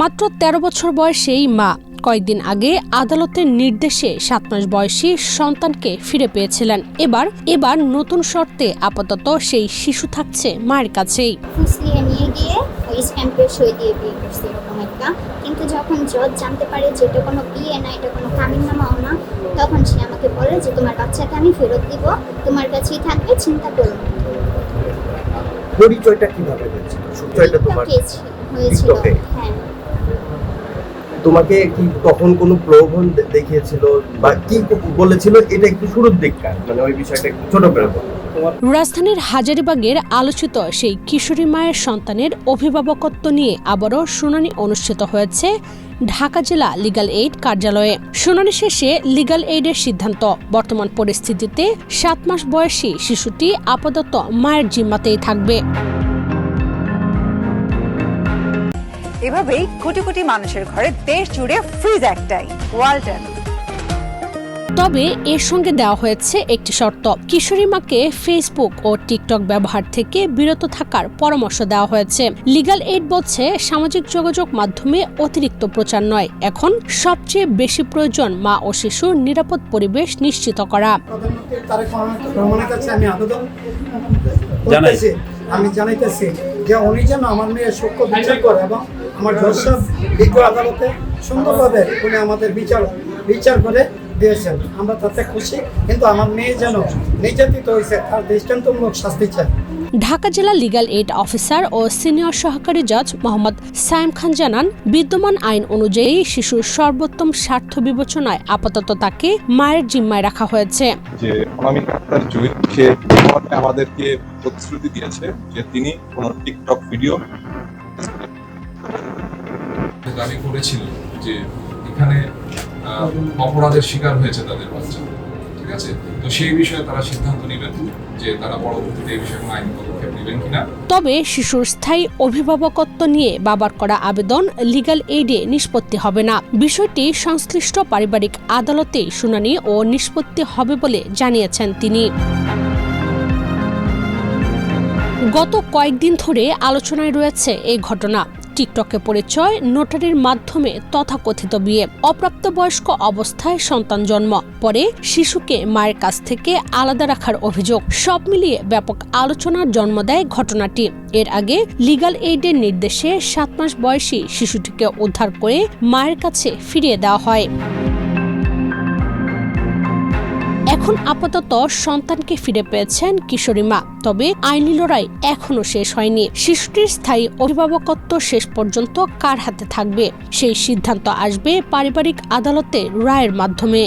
মাত্র ১৩ বছর বয়সেই মা কয়েকদিন আগে আদালতের নির্দেশে ৭ মাস বয়সী সন্তানকে ফিরে পেয়েছিলেন। এবার নতুন শর্তে আপাতত সেই শিশু থাকছে মায়ের কাছেই। ফুসলিয়ে নিয়ে গিয়ে ওই স্ট্যাম্পের সই দিয়ে বিয়ে করছে এরকম একটা। কিন্তু যখন জজ জানতে পারে যে এটা কোনো বিয়ে না, এটা কোনো কামিননামাও না, তখন সে আমাকে বলে যে তোমার বাচ্চাকে আমি ফেরত দিব, তোমার কাছেই থাকবে, চিন্তা করো না। পরিচয়টা কিভাবে হয়েছিল? সত্যিটা তোমার হয়েছিল। হ্যাঁ। তোমাকে কি তখন কোনো প্রলোভন দেখিয়েছিল বা কি বলেছিল? এটা একটু শুরুর দিককার, মানে ওই বিষয়টা একটু ছোট করে বলো। রাজধানীর হাজারীবাগের আলোচিত সেই কিশোরী মায়ের সন্তানের অভিভাবকত্ব নিয়ে আবারও শুনানি অনুষ্ঠিত হয়েছে ঢাকা জেলা লিগ্যাল এইড কার্যালয়ে। শুনানি শেষে লিগ্যাল এইডের সিদ্ধান্ত, বর্তমান পরিস্থিতিতে ৭ মাস বয়সী শিশুটি আপাতত মায়ের জিম্মাতেই থাকবে। এভাবেই কোটি কোটি মানুষের ঘরে দেশ জুড়ে ফ্রিজ একটাই, ওয়ালটন। তবে এর সঙ্গে দেওয়া হয়েছে একটি শর্ত। কিশোরী মাকে ফেসবুক ও টিকটক ব্যবহার থেকে বিরত থাকার পরামর্শ দেওয়া হয়েছে। লিগ্যাল এইড বলছে, সামাজিক যোগাযোগ মাধ্যমে অতিরিক্ত প্রচার নয়, এখন সবচেয়ে বেশি প্রয়োজন মা ও শিশুর নিরাপদ পরিবেশ নিশ্চিত করা। আমি জানাইতেছি যে উনি যেন আমার মেয়ের সূক্ষ্ম বিচার করে এবং আমার জজসাহেব বিজ্ঞ আদালতে সুন্দরভাবে উনি আমাদের বিচার করে দিয়েছেন। আমরা তাতে খুশি, কিন্তু আমার মেয়ে যেন নির্যাতিত হয়েছে তার দৃষ্টান্তমূলক শাস্তি চাই। ঢাকা জেলা লিগ্যাল এইড অফিসার ও সিনিয়র সহকারী জজ মোহাম্মদ সায়েম খান জানান, বিদ্যমান আইন অনুযায়ী শিশুর সর্বোত্তম স্বার্থ বিবেচনায় আপাতত তাকে মায়ের জিম্মায় রাখা হয়েছে। যে অনামিক আক্তার জুয়েলকে আমাদেরকে প্রতিশ্রুতি দিয়েছে যে তিনি কোনো টিকটক ভিডিও দাবি করেছিল যে এখানে অপরাধের শিকার হয়েছে তাদের বাচ্চা, ঠিক আছে? তো সেই বিষয়ে তারা সিদ্ধান্ত নেবেন যে তারা পরবর্তীতে এই বিষয়ে আইনি পদক্ষেপ নেবেন কিনা। তবে শিশুর স্থায়ী অভিভাবকত্ব নিয়ে বাবার করা আবেদন লিগ্যাল এইডে নিষ্পত্তি হবে না। বিষয়টি সংশ্লিষ্ট পারিবারিক আদালতে শুনানি ও নিষ্পত্তি হবে বলে জানিয়েছেন তিনি। গত কয়েকদিন ধরে আলোচনায় রয়েছে এই ঘটনা। টিকটকে পরিচয়, নোটারির মাধ্যমে তথাকথিত বিয়ে, অপ্রাপ্তবয়স্ক অবস্থায় সন্তান জন্ম, পরে শিশুকে মায়ের কাছ থেকে আলাদা রাখার অভিযোগ, সব মিলিয়ে ব্যাপক আলোচনার জন্ম দেয় ঘটনাটি। এর আগে লিগ্যাল এইডের নির্দেশে ৭ মাস বয়সী শিশুটিকে উদ্ধার করে মায়ের কাছে ফিরিয়ে দেওয়া হয়। এখন আপাতত সন্তানকে ফিরে পেয়েছেন কিশোরী মা। তবে আইনি লড়াই এখনো শেষ হয়নি। শিশুটির স্থায়ী অভিভাবকত্ব শেষ পর্যন্ত কার হাতে থাকবে, সেই সিদ্ধান্ত আসবে পারিবারিক আদালতের রায়ের মাধ্যমে।